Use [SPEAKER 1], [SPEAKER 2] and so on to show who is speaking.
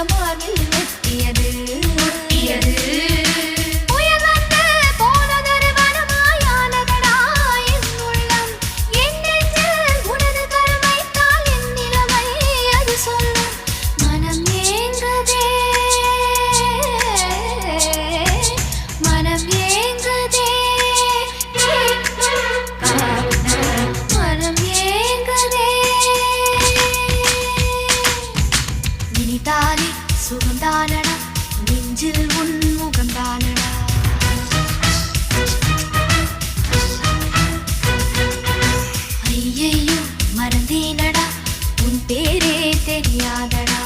[SPEAKER 1] மார்பில் வெட்டியது சுகந்தானடா நெஞ்சில் உன் முகந்தானடா ஐயையோ மறந்தேனடா உன் பேரே தெரியாதடா